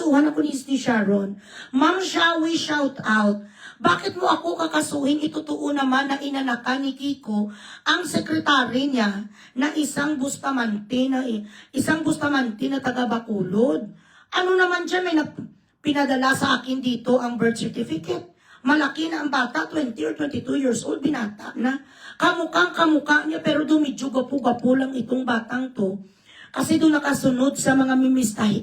kakasuhan ako ni Sharon. Ma'am Shawi, shout out. Bakit mo ako kakasuhin? Itutuo naman na inanakan ni Kiko ang sekretary niya na isang Bustamante na taga Bacolod. Ano naman dyan, may pinadala sa akin dito ang birth certificate. Malaki na ang bata, 20 or 22 years old, binata na. Kamukha niya, pero dumidyo gapo-gapo lang itong batang to. Kasi doon nakasunod sa mga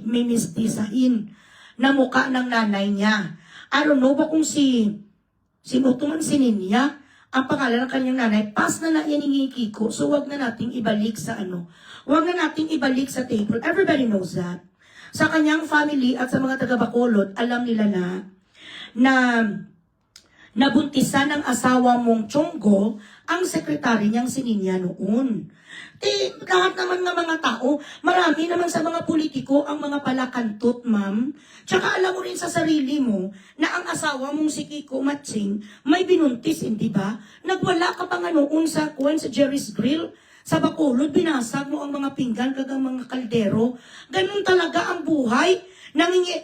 mimistisahin na mukha ng nanay niya. I don't know ba kung sinutuman si Ninya, ang pangalan ng kanyang nanay, pas na yan ni Kiko, so wag na nating ibalik sa wag na nating ibalik sa table. Everybody knows that. Sa kanyang family at sa mga taga Bacolod, alam nila na nabuntisan ng asawa mong Chonggo ang sekretary niyang si Ninya noon. Lahat naman ng mga tao, marami naman sa mga politiko ang mga palakantot, ma'am. Tsaka alam mo rin sa sarili mo na ang asawa mong si Kiko Matsing may binuntis, hindi ba? Nagwala ka pa nga noon sa Jerry's Grill. Sa Bacolod, binasag mo ang mga pinggan kagang mga kaldero. Ganun talaga ang buhay.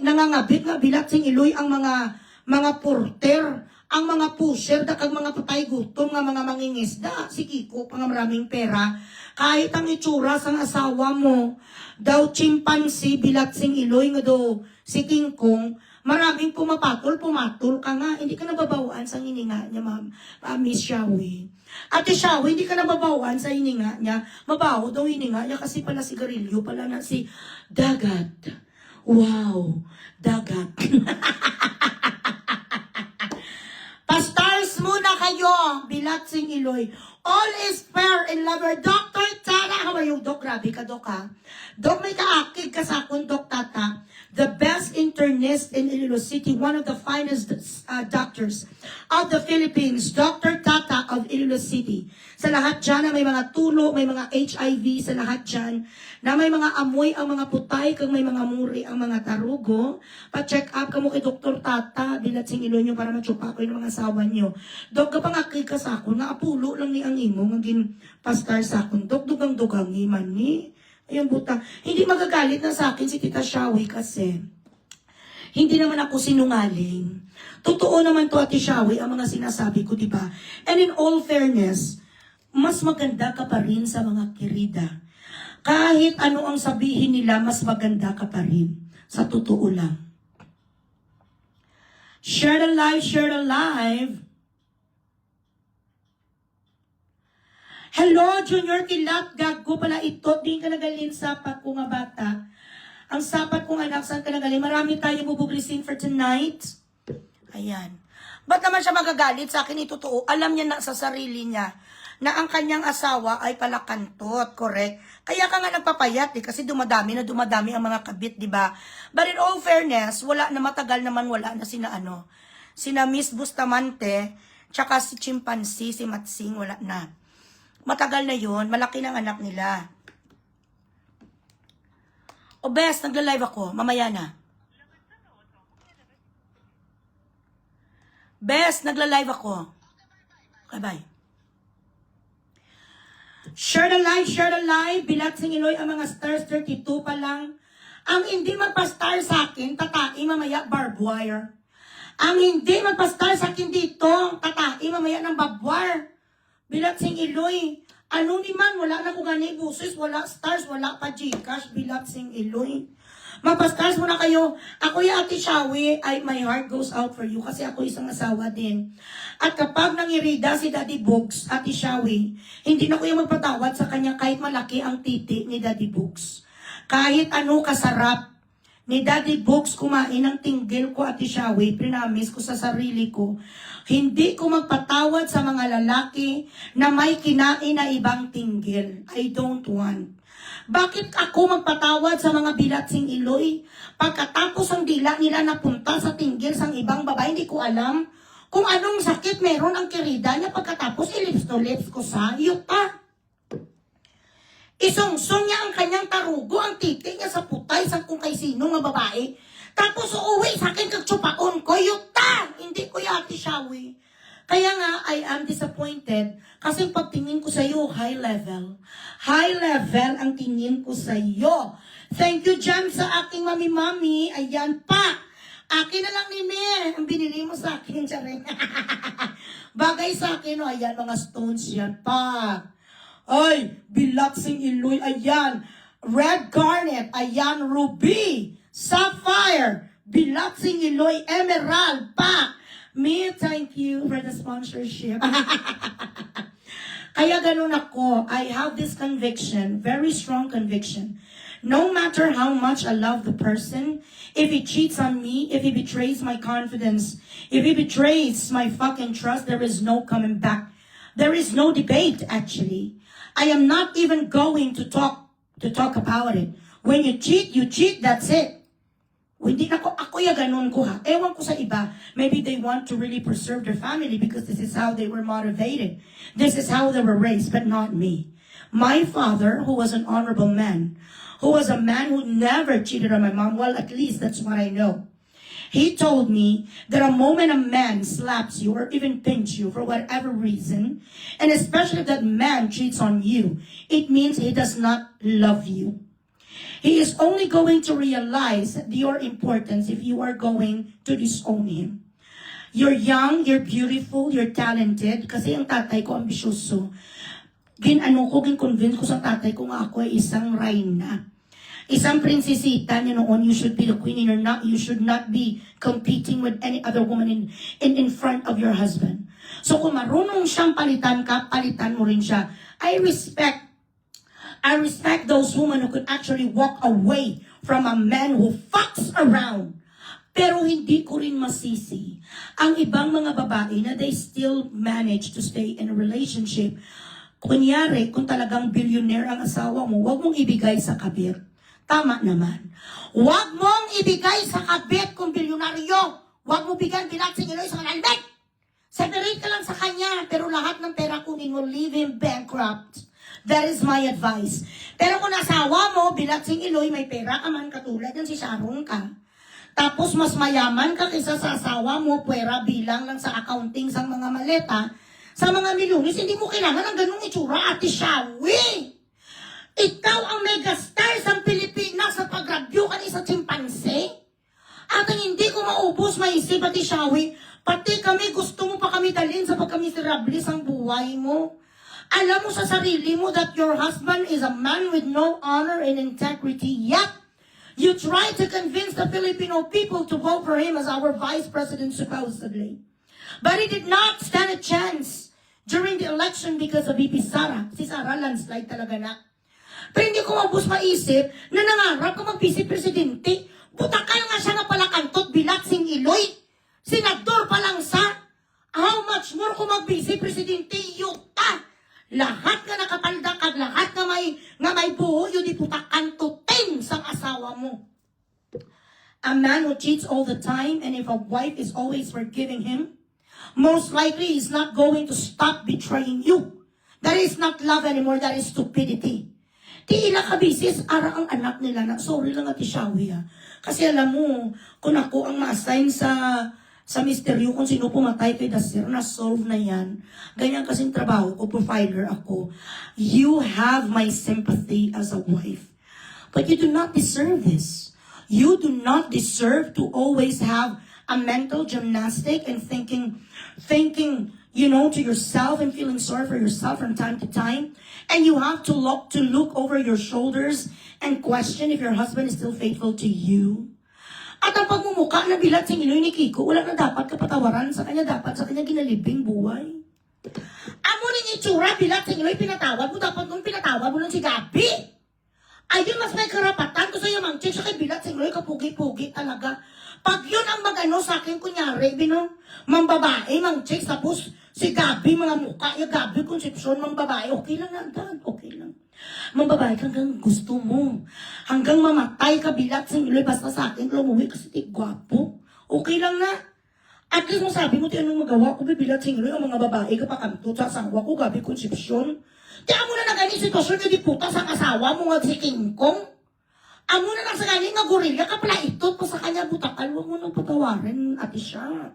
Nangangabit nga bilatsing iloy ang mga porter, ang mga pusher, dakag mga patay gutom, nga mga mangingisda. Si Kiko, pang maraming pera. Kahit ang itsura sang asawa mo, daw chimpanzee, bilatsing iloy nga daw si King Kong, maraming pumatul ka nga. Hindi ka nababawaan sa hininga niya, Miss Shawi. Ate Shawi, hindi ka nababawaan sa hininga niya. Mabaho daw hininga niya kasi pala sigarilyo, pala na si Dagat. Wow, Dagat. Pastars muna kayo, bilatsing iloy. All is fair in love. Dr. Tata, how are you, Doc? Grabe ka, Doc, ha? Doc, may kaakig ka sa akong, Doc Tata. The best internist in Iloilo City, one of the finest doctors of the Philippines, Dr. Tata of Iloilo City. Sa lahat dyan na may mga tulo, may mga HIV, sa lahat dyan, na may mga amoy ang mga putay, kung may mga muri ang mga tarugo, pa-check up ka mo kay Dr. Tata, bilatsing ilo nyo para matsupa ko yung mga asawa nyo. Dok, kapangakil ka sa ako, na apulo lang ni ang imo, ngagin pastar sa akon. Dok, dugang-dugang iman ni. Ayun, buta. Hindi magagalit na sa akin si Tita Shawi kasi hindi naman ako sinungaling. Totoo naman to, Ate Shawi, ang mga sinasabi ko, diba? And in all fairness, mas maganda ka pa rin sa mga kirida. Kahit ano ang sabihin nila, mas maganda ka pa rin. Sa totoo lang. Share the live, share the live. Hello, Junior Kilat, gago pala ito. Di ka nagalin sapat ko nga bata. Ang sapat kong anak, saan ka nagalin? Marami tayo bubuglising for tonight. Ayan. Ba't naman siya magagalit sa akin? Itotoo. Alam niya na sa sarili niya na ang kanyang asawa ay palakantot, correct? Kaya ka nga nagpapayat kasi dumadami ang mga kabit, di ba? But in all fairness, wala na matagal naman wala na sina Miss Bustamante, tsaka si Chimpanzee, si Matsing, wala na. Matagal na yun, malaki ng anak nila. O best, nagla-live ako, mamaya na. Best, nagla-live ako. Okay, bye. Share the live, bilatsing iloy ang mga stars, 32 pa lang. Ang hindi magpa-star sa akin, tatai mamaya barbed wire. Ang hindi magpa-star sa akin dito, tatai mamaya ng barbed wire. Bilatsing iloy. Ano ni man, wala na ko gani busis, wala stars, wala pa Gcash, bilatsing iloy. Magpa-stars muna kayo. Ako yung Ate Shawi, my heart goes out for you kasi ako isang asawa din. At kapag nangirida si Daddy Books, Ate Shawi, hindi na ko yung magpatawad sa kanya kahit malaki ang titi ni Daddy Books. Kahit ano kasarap ni Daddy Books kumain ng tinggil ko, Ate Shawi, prinamis ko sa sarili ko. Hindi ko magpatawad sa mga lalaki na may kinain na ibang tinggil. I don't want. Bakit ako magpatawad sa mga bilatsing iloy? Pagkatapos ang dila nila napunta sa tinggil sang ibang babae, hindi ko alam kung anong sakit meron ang kirida niya pagkatapos ilips to lips ko sa yuta. Isungsong niya ang kanyang tarugo, ang titi niya sa putay sa kung kay sino nga babae. Tapos uuwi sa akin kagtsupaon ko, yuta! Hindi ko Ate Shawi. Kaya nga, I am disappointed kasi pagtingin ko sa iyo, high level. High level ang tingin ko sa iyo. Thank you dyan sa aking mami-mami. Ayan pa. Akin na lang ni Me. Ang binili mo sa akin, Charing. Bagay sa akin, oh. Ayan, mga stones yan pa. Ay, Bilaksing Iloy. Ayan. Red Garnet. Ayan, Ruby. Sapphire. Bilaksing Iloy. Emerald pa. Me, thank you for the sponsorship. Kaya ganun ako. I have this conviction, very strong conviction. No matter how much I love the person, if he cheats on me, if he betrays my confidence, if he betrays my fucking trust, there is no coming back. There is no debate, actually. I am not even going to talk about it. When you cheat, that's it. Hindi na ako ya ganun ko ha. Ewan ko sa iba. Maybe they want to really preserve their family because this is how they were motivated. This is how they were raised, but not me. My father, who was an honorable man, who was a man who never cheated on my mom, well, at least that's what I know. He told me that a moment a man slaps you or even pinch you for whatever reason, and especially if that man cheats on you, it means he does not love you. He is only going to realize your importance if you are going to disown him. You're young, you're beautiful, you're talented. Kasi ang tatay ko ambisyoso. Gin-convince ko sa tatay ko nga ako ay isang reyna. Isang prinsesita niya noon, you should be the queen and you should not be competing with any other woman in front of your husband. So kung marunong siyang palitan ka, palitan mo rin siya. I respect those women who could actually walk away from a man who fucks around. Pero hindi ko rin masisi ang ibang mga babae na they still manage to stay in a relationship. Kunyari, kung talagang billionaire ang asawa mo, huwag mong ibigay sa kabit. Tama naman. Huwag mong ibigay sa kabit kung bilyonaryo. Huwag mo bigyan Bilaksing Iloy sa kanalbet. Separate ka lang sa kanya, pero lahat ng pera kunin mo, leave him bankrupt. That is my advice. Pero kung asawa mo, Bilaksing Iloy, may pera ka man katulad yan si Sharon ka. Tapos mas mayaman ka kaysa sa asawa mo, pwera bilang lang sa accounting sa mga maleta, sa mga milyones, hindi mo kailangan ng ganung itsura, Ate Shawi. Ikaw ang megastar sa Pilipinas sa pag-review ka sa chimpanse. At ang hindi ko maubos maisip, Ate Shawi, pati kami gusto mo pa kami dalhin sa pagkamiserable ang buhay mo. Alam mo sa sarili mo that your husband is a man with no honor and integrity, yet you try to convince the Filipino people to vote for him as our vice president supposedly. But he did not stand a chance during the election because of VP Sara. Si Sara, landslide talaga na. Pero hindi ko mabus maisip na nangarap ka mag-vice presidente. Butakal nga siya na pala kantot, Bilaksing Iloy. Senador pa lang sa. How much more kung mag-vice presidente, yuta. Lahat nga nakapalda kag lahat nga may buho, yun di putakan tutin sa asawa mo. A man who cheats all the time, and if a wife is always forgiving him, most likely he's not going to stop betraying you. That is not love anymore, that is stupidity. Di ila kabisis, ara ang anak nila na, sorry lang Ate Shawi ha. Kasi alam mo, kung ako ang ma-assign sa misteryo kung sino pumatay kay Dasir, na-solve na yan. Ganyan kasing trabaho ko, provider ako. You have my sympathy as a wife. But you do not deserve this. You do not deserve to always have a mental gymnastic and thinking, to yourself and feeling sorry for yourself from time to time. And you have to look over your shoulders and question if your husband is still faithful to you. At ang pagmumuka na Bilaksing Iloy ni Kiko, wala na dapat kapatawaran sa kanya, dapat sa kanya ginalibing buhay. Amo ning itsura, Bilaksing Iloy, pinatawad mo, dapat nung pinatawad mo lang si Gabi. Ayun, mas may karapatan ko sa'yo, Mang Chik, sa kay Bilaksing Iloy, kapugi-pugi talaga. Pag yun ang mag-ano sa akin, kunyari, mang babae, Mang Chik, tapos si Gabi, mga mukha, yung Gabi, Concepcion, mang babae, okay lang na, okay lang. Mang babae, hanggang gusto mo. Hanggang mamatay ka, Bilaksing Iloy, basta sa akin, lumuwi kasi di gwapo. Okay lang na. At least masabi mo, anong magawa ko, Bilaksing Iloy, ang mga babae, kapakanto sa asawa ko, Gabi Concepcion. Tiyan mo na na ganit sitwasyon yung di puta sa kasawa mo nga si King Kong. Amo na lang sa ganit nga gorilla, kapala itot pa sa kanya butakal, huwag mo nang patawarin, Ate Sha.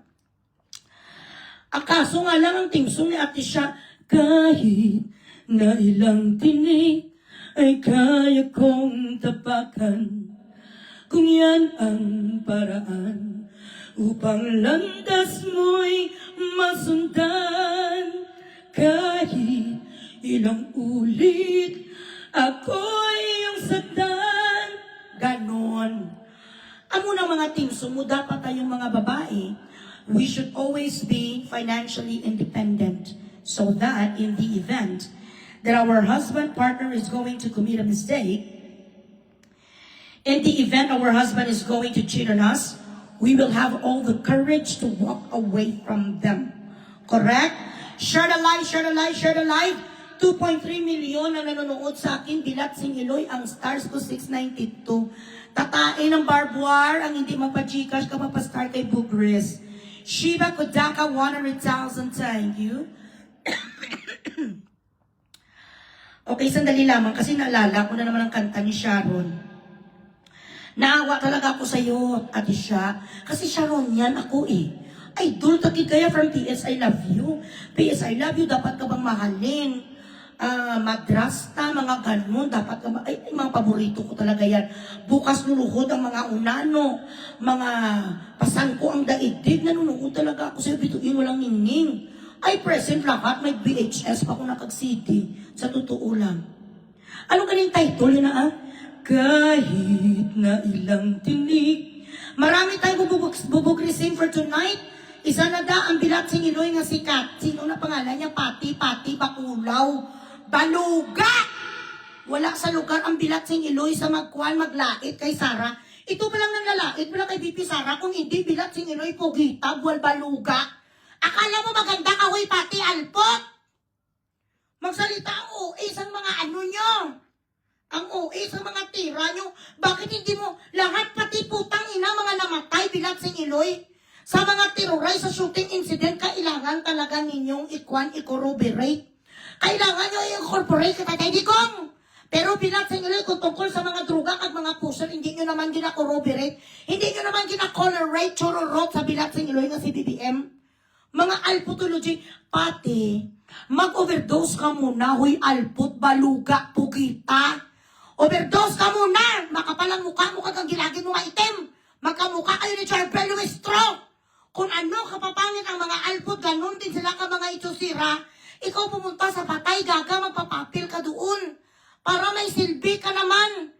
Akaso nga lang ang timsong ni Ate Sha, kahit na ilang tinig ay kaya kong tapakan. Kung yan ang paraan upang landas mo'y masundan. Kahit ilang ulit ako'y iyong sakdan. Ganon. Amo ng mga teams, mo dapat tayong mga babae, we should always be financially independent so that in the event that our husband partner is going to commit a mistake, in the event our husband is going to cheat on us, we will have all the courage to walk away from them. Correct? Share the live, share the live, share the live. 2.3 million na nanonood sa akin. Bilat Singiloy, ang stars ko 692. Tatain ng barbwar, ang hindi magpa-Gcash ka mapastar kay Bugris. Shiba Kodaka, 100,000. Thank you. Okay, sandali lamang kasi naalala ko na naman ang kanta ni Sharon. Naawa talaga ako sa iyo, Ate Sha. Kasi Sharon yan ako eh. Idol taki kaya from PS I Love You. PS I Love You, dapat ka bang mahalin? Madrasta, mga ganun, dapat ka ay, mga paborito ko talaga yan. Bukas luluhod ang mga unano, mga pasan ko ang daigdig, nanunood talaga ako sa'yo, bituin walang ningning. Ay, present lahat, may VHS pa ako nakag-CD. Sa totoo lang. Ano ganing title yun na Kahit na ilang tinig. Marami tayong bubugrisin for tonight. Isa na da ang Bilat Singiloy nga sikat. Sino na pangalan niya? Pati, Bakulaw. Baluga! Wala sa lugar ang Bilat Singiloy sa magkuhan, maglait kay Sara. Ito pa lang nang lalait, wala kay BP Sara. Kung hindi Bilat Singiloy, pugita, buwal baluga. Akala mo maganda ka, huy, Pati Alpot? Magsalita ang OA sa mga ano nyo. Ang OA sa mga tira nyo. Bakit hindi mo lahat pati putang ina mga namatay Bilat Singiloy? Sa mga tiroray sa shooting incident, kailangan talaga ninyong i-corroborate. Kailangan nyo i-incorporate ka tatay di kong. Pero Bilat Singiloy, kung tungkol sa mga druga at mga pusher, hindi nyo naman gina-corroborate. Hindi nyo naman gina-colorate, chororot sa Bilat Singiloy nga si BBM. Mga alputology, pati, mag-overdose ka muna, huy alput, baluga, pugita. Overdose ka muna! Makapalang mukha mo kang gilagin mo maitim. Magkamukha kayo ni Charbel Luistro. Kung ano kapapangit ang mga alpot, ganun din sila ka mga itusira. Ikaw pumunta sa patay, gaga, magpapapil ka doon. Para may silbi ka naman.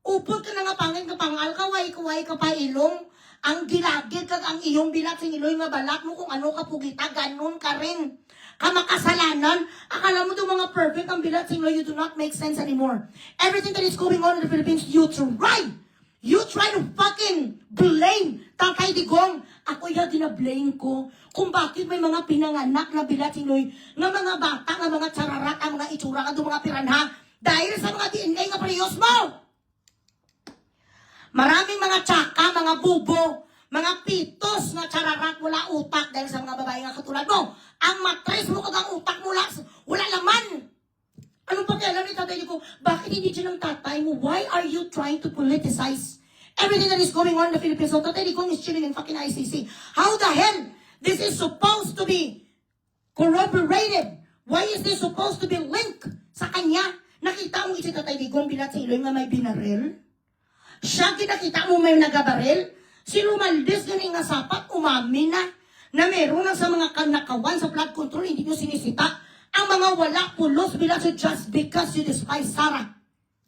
Upod ka na nga pangit ka pangal, kaway ka pa ilong. Ang gilagid kag ang iyong Bilat Singiloy nga balat mo kung ano ka pugita, ganun ka rin. Kamakasalanan, akala mo itong mga perfect ang Bilat Singiloy, you do not make sense anymore. Everything that is going on in the Philippines, you try to fucking blame Tatay Digong. Ako yung gina-blame ko kung bakit may mga pinanganak na Bilat Singiloy, nga mga bata, nga mga chararat, ang mga itsura, nga mga piranha, dahil sa mga DNA nga parehos mo. Maraming mga tsaka, mga bubo, mga pitos na chararat, wala utak dahil sa mga babae nga katulad mo. Ang matres mo kag ang utak mo, wala laman. Anong pakialam ni Tatay ko? Bakit hindi dyan ang tatay mo? Why are you trying to politicize everything that is going on in the Philippines? So Tatay Digong is chilling in fucking ICC. How the hell? This is supposed to be corroborated. Why is this supposed to be linked sa kanya? Nakita mo si Tatay Digong Bilat Singiloy nga may binaril? Siya kinakita mo may nagabaril? Si Romaldes ganing nga sapat, umami na meron na sa mga kanakawan sa flood control, hindi nyo sinisita. Ang mga wala pulos bilang so just because you despise Sarah.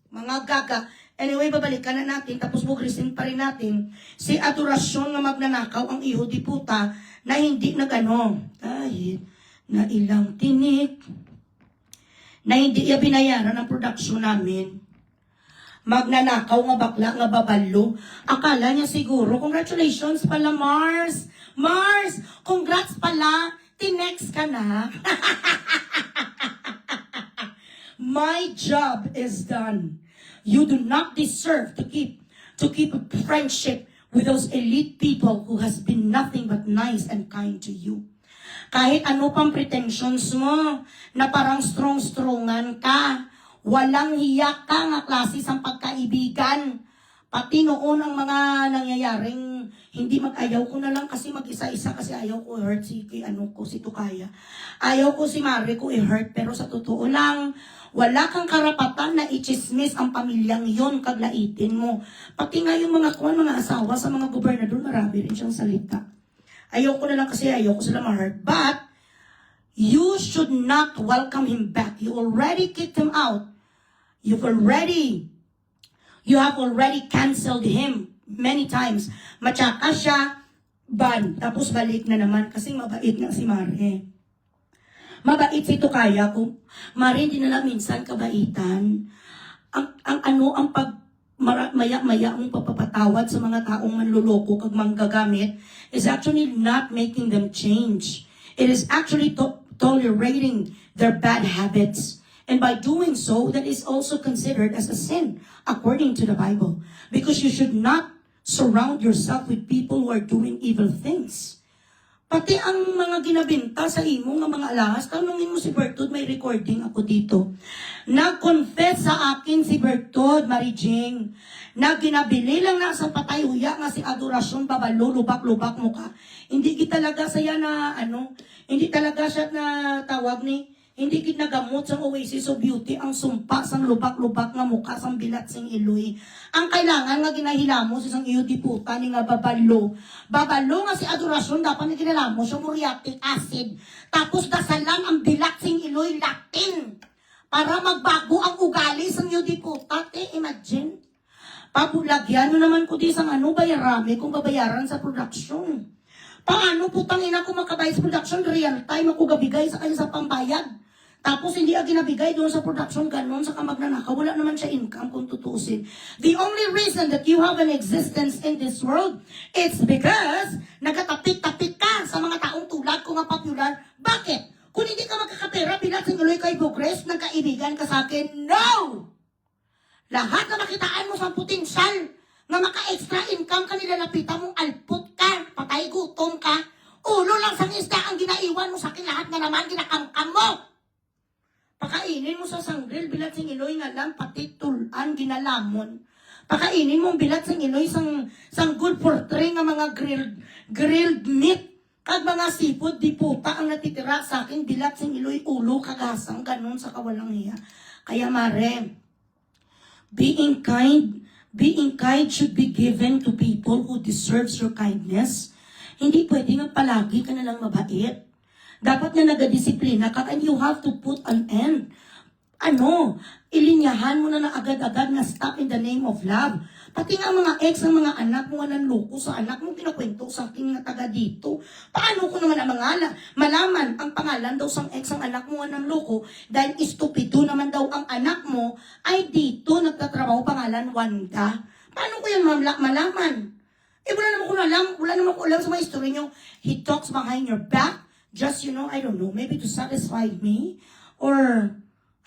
Mga gaga. Anyway, babalikan na natin, tapos bugrisin pa rin natin si adorasyon nga magnanakaw ang iho di puta na hindi nagano. Kahit na ilang tinik na hindi iya binayaran ang production namin. Magnanakaw nga bakla nga babalo. Akala niya siguro, congratulations pala Mars. Mars, congrats pala. Tinext ka na. My job is done. You do not deserve to keep a friendship with those elite people who has been nothing but nice and kind to you. Kahit ano pang pretensions mo, na parang strong-strongan ka, walang hiyak ka nga klase sa pagkaibigan. Pati noon ang mga nangyayaring hindi mag-ayaw ko na lang kasi mag-isa-isa kasi ayaw ko hurt si Tukaya. Ayaw ko si Mari ko i-hurt pero sa totoo lang, Wala kang karapatan na i-chismis ang pamilyang yon, kaglaitin mo. Pati nga yung mga asawa sa mga gobernador, marami rin siyang salita. Ayoko na lang kasi ayoko sila ma-hurt. But, you should not welcome him back. You already kicked him out. You have already canceled him many times. Matsaka siya, ban. Tapos balik na naman kasi mabait nga si Mare. Mabait si Tukaya ko. Mare, hindi na lang minsan kabaitan. Ang maya-maya mong papapatawad sa mga taong manluloko kag manggagamit is actually not making them change. It is actually tolerating their bad habits. And by doing so, that is also considered as a sin, according to the Bible. Because you should not surround yourself with people who are doing evil things. Pati ang mga ginabinta sa imo ng mga alahas, tanungin mo si Bertod, may recording ako dito. Nag-confess sa akin si Bertod, Marijing, na ginabili lang na sa patay huya nga si adorasyon, babalo, lubak-lubak mo ka. Hindi talaga saya na, hindi talaga siya na tawag ni, hindi ginagamot sa Oasis of Beauty ang sumpa sang lubak-lubak nga mukha sang bilat sing iloy. Ang kailangan nga ginahilamos isang iyo diputa ni nga babalo. Babalo nga si adorasyon dapat na ginalamos yung muriatic acid. Tapos dasalan ang bilat sing iloy Latin para magbago ang ugali sang iyo diputa. Imagine. Pabulagyan naman ko di sang bayarami kung babayaran sa production. Paano putang ina ko makabayad sa production? Real time ako gabigay sa kanya sa pambayad. Tapos hindi ginabigay doon sa production, ganon sa kamagnanakaw. Wala naman siya income kung tutusin. The only reason that you have an existence in this world, it's because nagatapit-tapit ka sa mga taong tulad ko nga popular. Bakit? Kung hindi ka magkakapera, bilat sinuloy kay Bugres, nagkaibigan ka sa akin, no! Lahat na makitaan mo sa potensyal nga maka-extra income ka, nilalapitan mong alput ka, patay gutom ka, ulo lang sa isda ang ginaiwan mo sa akin, lahat na naman ginakangkam mo. Pakainin mo sa sangril, bilat sing iloy nga lang, pati tulan, ginalamon. Pakainin mo bilat sing iloy, sang good for three nga mga grilled meat. Kag mga seafood, di puta ang natitira sa akin, bilat sing iloy, ulo, kagasang, ganun sa kawalang hiya. Kaya Mare, being kind should be given to people who deserves your kindness. Hindi pwede nga palagi ka nalang mabait. Dapat na nagadisiplina ka and you have to put an end. Ilinyahan mo na agad-agad na stop in the name of love. Pati nga mga ex ng mga anak mo nga nanloko sa anak mo, kinakwento sa akin nga taga dito. Paano ko naman ang malaman ang pangalan daw sang ex ang anak mo nga nanloko dahil istupido naman daw ang anak mo ay dito nagtatrabaho pangalan Wanda. Paano ko yan malaman? Wala naman ko alam sa mga history nyo. He talks behind your back. Just, I don't know, maybe to satisfy me, or,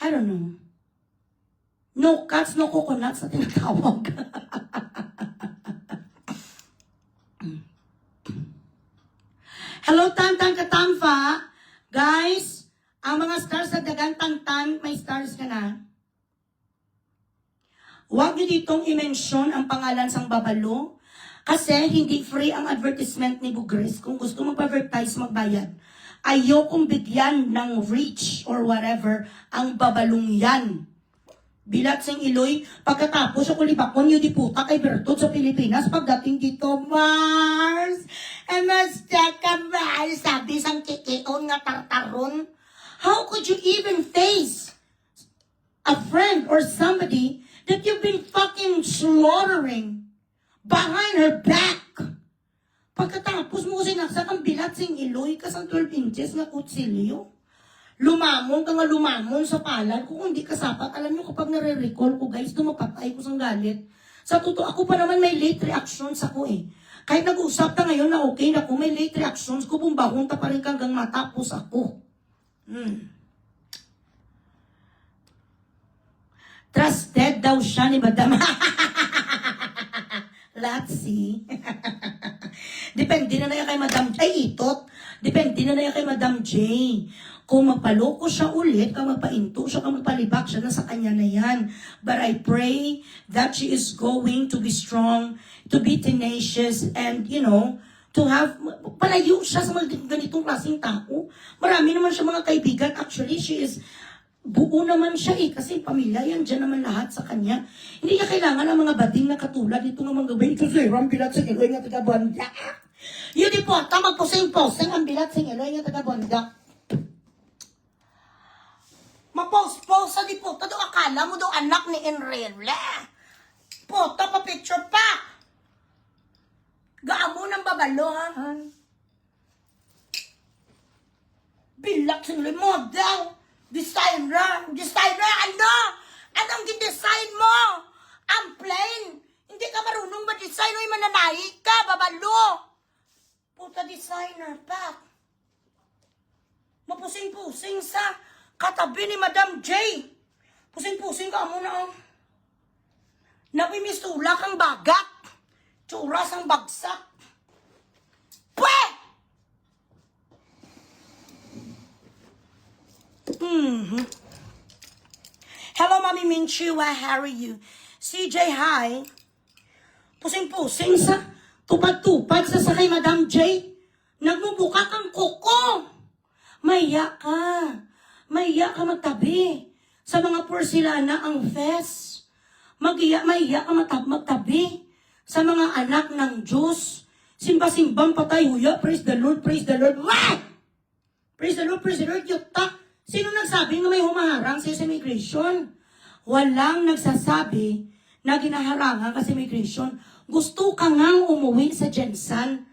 I don't know. No cuts, no coconuts na tinatawag. Hello, Tantan Katamfa. Guys, ang mga stars na dagang Tantan, may stars ka na. Huwag niyo ditong i-mention ang pangalan sang babalo, kasi hindi free ang advertisement ni Bugres. Kung gusto mag-advertise, magbayad. Ayokong bigyan ng reach or whatever ang babalong yan. Bilat sing iloy, pagkatapos ako libakon yung diputa kay Bertod sa Pilipinas, pagdating dito, Mars, Master ka Mars, sabi sang kikion nga tartaron. How could you even face a friend or somebody that you've been fucking slaughtering behind her back? Pagkatapos mo sinaksak ang bilat sing iloy kasang 12 inches na kutsilyo. Lumamon ka nga lumamon sa palad. Kung hindi ka sapat, alam nyo kapag nare-recall ko guys, tumapatay ko sang galit. Sa totoo, ako pa naman may late reactions ako eh. Kahit nag-usap ta ngayon na okay na kung may late reactions ko, bumbahon ta pa rin hanggang matapos ako. Trusted daw siya ni Madam. Let's see. Depende na yan kay Madam J. Depende na yan kay Madam J. Kung magpaloko siya ulit, kung magpainto siya, kung magpalibak siya, na sa kanya na yan. But I pray that she is going to be strong, to be tenacious, and to have, palayo siya sa mga ganitong klaseng tao. Marami naman siya mga kaibigan. Actually, she is buo naman siya kasi pamilya yan, dyan naman lahat sa kanya. Hindi niya kailangan ng mga bading na katulad dito nga mga gabay. Ito si Ram Bilatsing Iloy nga taga-Banda. Yun di po, magpusing-posing ang Bilatsing Iloy nga taga-Banda. Mapost-post sa di po, do akala mo do anak ni Enrile. Poto pa picture pa. Gaamo ng babalo, ha? Bilatsing Iloy, model. Designer, ano? Anong gidesign mo? Ang plain. Hindi ka marunong ba-design o mananahi ka, babalo. Puta designer pa. Mapusing-pusing sa katabi ni Madam J. Pusing-pusing ka muna, oh. Napimistula kang bagat. Tsuras ang bagsak. Pwe! Hello, Mommy Minchu. How are you? CJ, hi. Pusing-pusing sa tupad-tupad sa sakay Madam J. Nagmubuka kang kuko. Maya ka. Maya ka magtabi. Sa mga porcelana ang fest. Maya ka magtabi. Sa mga anak ng Diyos. Simba-simbang patay huya. Praise the Lord, praise the Lord. What? Praise the Lord, yuta. Sino nagsabi na may humaharang sa immigration? Walang nagsasabi na ginaharangan kasi immigration. Gusto ka ngang umuwi sa Jensan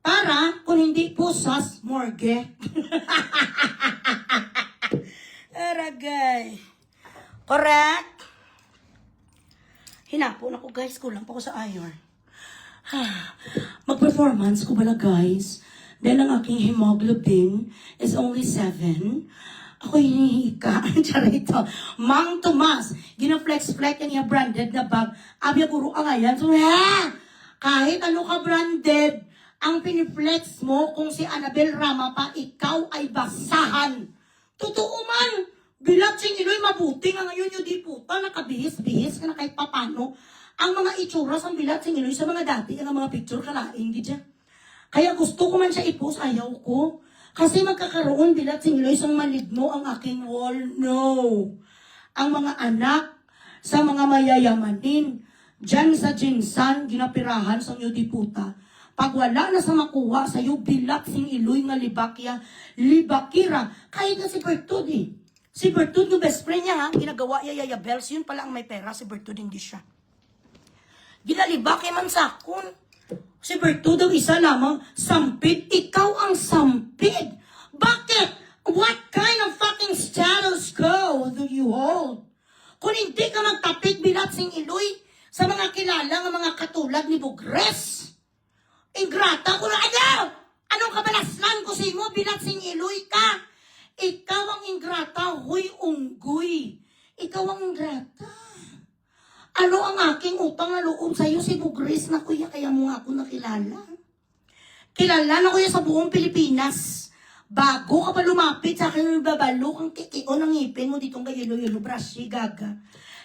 para kung hindi po sas morgue. Aragay. Correct? Hinapon ako guys. Kulang pa ako sa iron. Mag-performance ko bala guys. Dahil ang aking hemoglobin is only 7. Ako hinihika. Charito. Mang Tomas. Gina-flex-flex yan yung branded na bag. Abya guro ang ayan. So, kahit ano ka branded, ang piniflex mo kung si Annabel Rama pa, ikaw ay basahan. Totoo man. Bilatsing Iloy, mabuti nga ngayon yung di puta, nakabihis-bihis ka na kahit papano. Ang mga itsura sa Bilatsing Iloy sa mga dati, ang mga picture kalaing, gidya. Kaya gusto ko man siya i-post, ayaw ko. Kasi magkakaroon Bilatsing Iloy sang maligno ang aking wall. No. Ang mga anak sa mga mayayamanin, dyan sa Jinsan, ginapirahan sa iyo di puta. Pag wala na sa makuha sa iyo, Bilatsing Iloy nga libakira. Kahit na si Bertud eh. Si Bertud, yung best friend niya ha, ginagawa Yaya Bells, yun pala ang may pera, si Bertud hindi siya. Ginalibaki man sa akon. Si Bertudo isa lamang, sampid. Ikaw ang sampid. Bakit? What kind of fucking status quo do you hold? Kung hindi ka magtapit Bilatsing Iloy sa mga kilala ng mga katulad ni Bugres. Ingrata ko na, ano? Anong kabalaslan ko sa mo, Bilatsing Iloy ka? Ikaw ang ingrata, huy unggoy. Ikaw ang ingrata. Ano ang aking utang na loob sa'yo, si Bugres na kuya, kaya mo nga ako nakilala. Kilala na kuya sa buong Pilipinas. Bago ka pa lumapit sa akin, babalo kang kikio ng ngipin mo ditong kay yelo-yelo brush, gaga.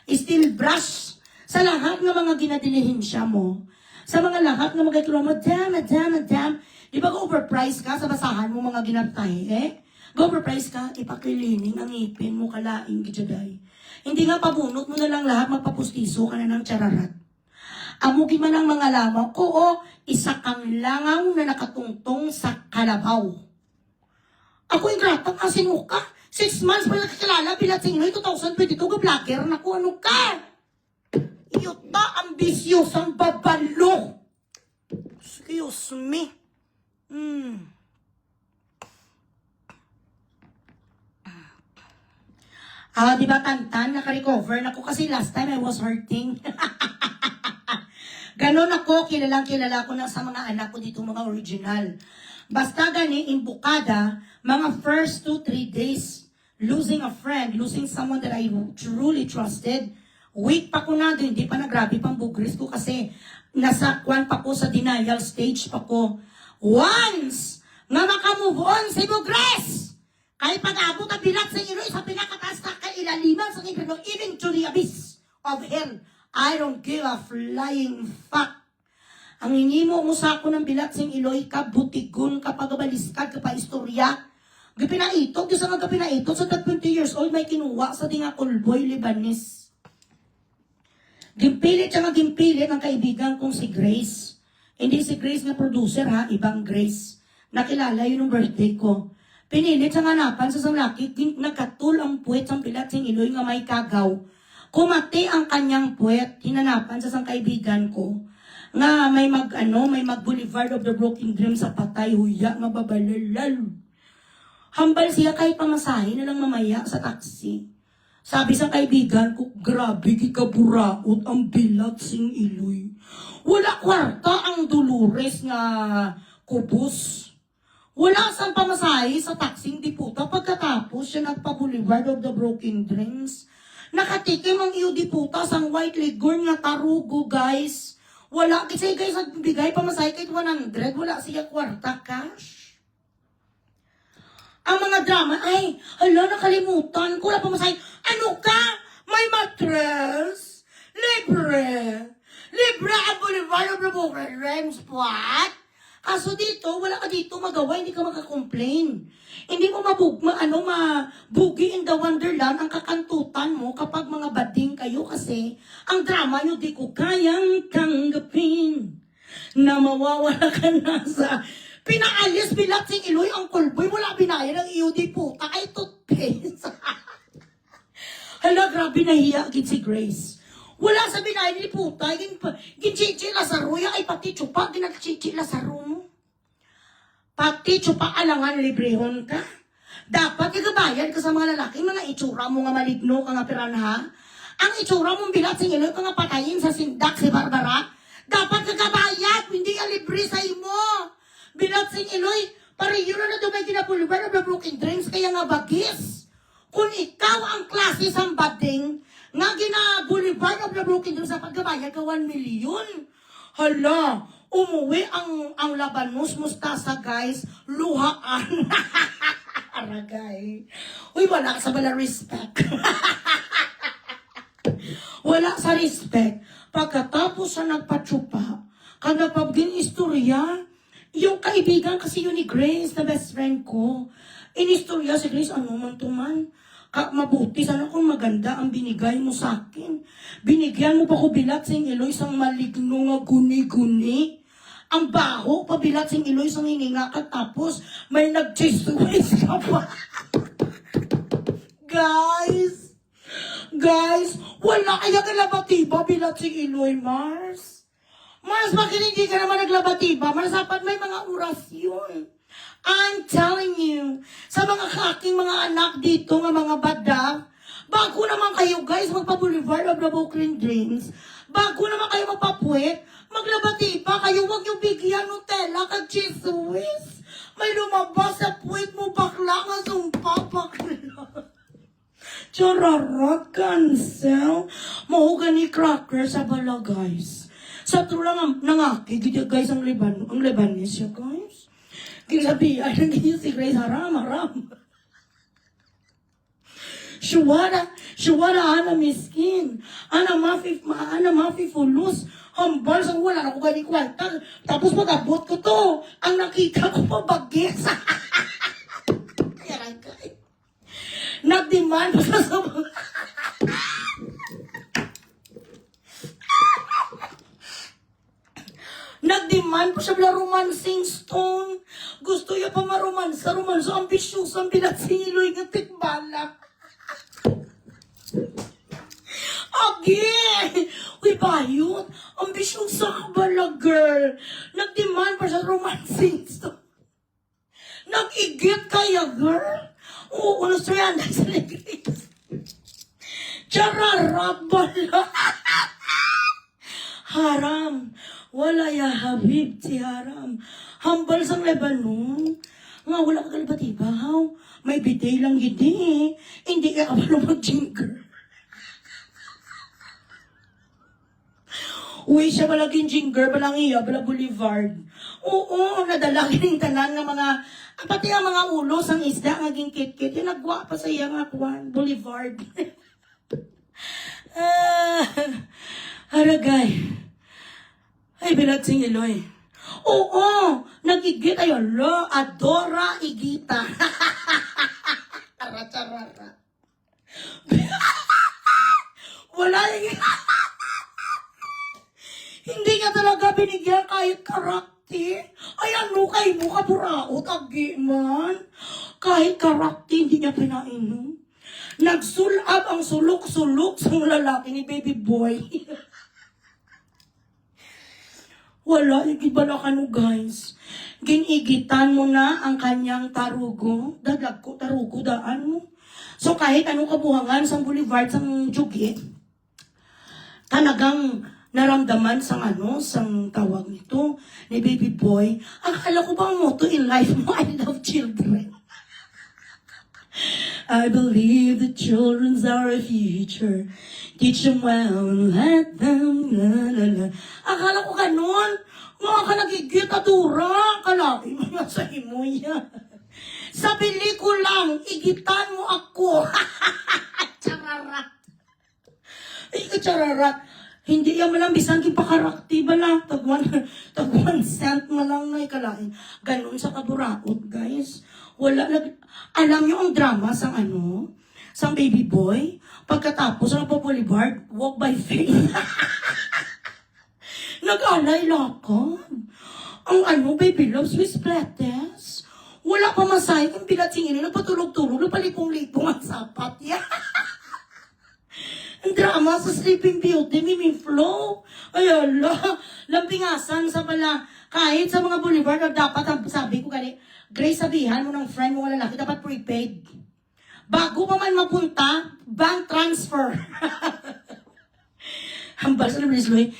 Still brush sa lahat ng mga ginadilihensya mo. Sa mga lahat ng mga kilo, madam. Di ba go-overprice ka sa basahan mo mga ginatay, eh? Go-overprice ka, ipakilining ang ngipin mo, kalaing gijaday. Hindi nga pabunot mo na lang lahat, magpapustiso ka na ng chararat. Amugin man ang mga lamang ko, isa kang langaw na nakatungtong sa kalabaw. Ako ingratang asino ka. 6 months pa nakakilala, Bilatsing Iloy, 2022, ga-vlogger na ko, ano ka? Iyota, ambisyosang babalo. Excuse me. Di ba Tantan, naka-recover na ko kasi last time I was hurting. Ganon ako, kilala ko na sa mga anak ko dito, mga original. Basta gani, in Bukada, mga first 2-3 days, losing a friend, losing someone that I truly trusted, week pa ko na doon, hindi pa nagrabe pang Bugres ko kasi nasa kwan pa ko sa denial stage pa ko. Once nga makamove on si Bugres, kahit pag-abot ang Bilatsing Iloy sa pinakataas na kailaliman sa infierno, even to the abyss of hell, I don't give a flying fuck. Ang hinimo mo sa ako ng Bilatsing Iloy ka, butigon ka, pagabaliskad ka pa istorya, Gipinaitok, di sa nga gipinaitok, sa 20 years old, may kinuha sa tinga kulboy Libanes. Gimpilit siya nga gimpilit ang kaibigan kong si Grace. Hindi si Grace nga producer ha, ibang Grace. Nakilala yun ng birthday ko. Pinilit sa hanapan sa sanglaki, nagkatul ang puwet sa pilat sing iloy nga may kagaw. Kumati ang kanyang puwet, hinanapan sa sang kaibigan ko. Nga may mag Boulevard of the Broken Dreams sa patay, huya, nga babalalal. Hambal siya kahit pamasahe na lang mamaya sa taxi. Sabi sa kaibigan ko, grabe kikaburaot ang bilat sing iloy. Wala kwarta ang Dolores nga kubos. Wala sang pamasahe sa taxing diputa pagkatapos siya nagpa-Boulevard of the Broken Dreams. Nakatikim ang iyo diputa sang white ligur nga tarugo, guys. Wala kasi guys nagbigay pamasahe kahit 100, wala siya kwarta cash. Ang mga drama, ay, hala, nakalimutan ko, wala pamasahe. Ano ka? May mattress? Libre. Libre ang Boulevard of the Broken Dreams, what? Kaso dito, wala ka dito magawa, hindi ka makakomplain. Hindi mo mabugi in the wonderland ang kakantutan mo kapag mga bading kayo kasi ang drama nyo di ko kayang tanggapin na mawawala ka na sa pinaalis bilat sing iloy ang kulboy, wala binayad ng iyo di puta kay toothpaste. Hala, grabe nahiya gid si Grace. Wala sa binayad ni puta, ginchichi Lazaro, ay pati chupa, ginagchichi Lazaro mo. Pati chupa alangan librehon ka. Dapat igabayad ka sa mga lalaki, mga itsura mo nga maligno ka nga piranha. Ang itsura mong bilat sing iloy ka nga patayin sa sindak si Barbara. Dapat kagabayad, hindi ka libre sa imo. Bilat sing iloy, pare yun na dumay kinapuluban ng Broken Dreams, kaya nga bagis. Kung ikaw ang klase sa bading, nga gina-Boulevard of the Broken Dreams sa pagkabayad ka 1 million. Hala, umuwi ang labanos mustasa, guys, luhaan. Aragay. Uy, wala sa bala respect. Wala sa respect. Pagkatapos sa nagpatsupa, kada pabgin istorya, yung kaibigan kasi yun ni Grace, na best friend ko. Inistorya si Grace, ano man tuman. Mabuti sana kung maganda ang binigay mo sa akin. Binigyan mo pa ko bilat sing iloy sang maligno nga guni-guni. Ang baho, pabilat sing iloy sang hininga ka tapos may nag-chase-waste ka pa. Guys, wala kaya ka labatiba bilat sing iloy, Mars. Mars, bakit hindi ka naman naglabatiba? Mars, dapat may mga orasyon. I'm telling you, sa mga aking mga anak dito, nga mga bada, bago naman kayo guys magpa-Boulevard of the Broken Dreams, bago naman kayo magpapuwet, maglabati pa kayo, huwag yung bigyan Nutella kag cheese whiz. May lumabas sa puwet mo, bakla nga sumpa, bakla. Chararot, cancel. Mahugan ni cracker sa bala guys. Sa tulang nangaki, guys ang Lebanese siya guys. Kinabihan ng iyo si Grace, haram. Shuwara, ana miskin. Ana mafi fulus. Hambal sa wala na ko gani kwanta. Tapos pag-abot ko to, ang nakita ko pa bagis. Nagdemand pa sa Nagdemand po siya bila romancing stone. Gusto niya pa maromansa. Ambisyoso ang bilat siniloy ng tikbalak. Again! Uy, bayot. Ambisyoso ka bala, girl. Nagdemand pa siya romancing stone. Nag-igit kaya, girl. Oo, nastrayanda sa Grace. Chararap bala. Haram. Wala ya habib si haram. Hambal sang Lebanon. Nga wala ka kalibatiba, haw. May bidet lang gidi. Hindi ka kapalo mag-jingle. Uy, siya palaging jingle, palang iya, pala Boulevard. Oo, nadalagin yung tanan ng mga, pati ang mga ulos ang isda, ang naging kit-kit. Yung nagwa pa sa iya nga kuwan, Boulevard. Haragay. Ay, bilat sing iloy. Oo, nagigit ayo, lo, adora igita. Wala yung... Hindi ka talaga binigyan kahit karakter. Ay, ano kay mo kaburaot, agi man. Kahit karakter, hindi niya pinainom. Nagsulab ang sulok-sulok sa lalaki ni baby boy. Wala, igibala ka no guys. Ginigitan mo na ang kanyang tarugo. Dadag ko, tarugo, daan mo. So kahit anong kabuhangan sa boulevard, sa jugit, talagang naramdaman sang sang tawag nito, ni baby boy. Akala ko ba ang motto in life mo, I love children. I believe the children's our future. Teach them well and let them, la la la. Akala ko ganun. Mga ka nagigitadura. Kalaki mo nga sa imo yan. Sa pelikulang, igitan mo ako. Chararat. Ay, chararat. Hindi yan malang bisan kipakarakti ba lang. Tag 1 cent na lang na ikalain. Ganun sa kaburaot, guys. Wala, alam niyo ang drama sa sang baby boy? Pagkatapos ang boulevard, walk by faith. Nag-alay lakad. Ang baby loves with splatters. Wala pa masay, ang bilat singin, nagpatulog-tulog, napalipong-lipong ang sapat. Yeah. Ang drama sa Sleeping Beauty, Mimi Flow. Ay, ala, lampingasan sa pala. Kahit sa mga boulevard, dapat, sabi ko kani, Grace, sabihan mo ng friend mo lalaki, dapat prepaid. Bago pa man mapunta, bank transfer. Hambal sa Luis Luis.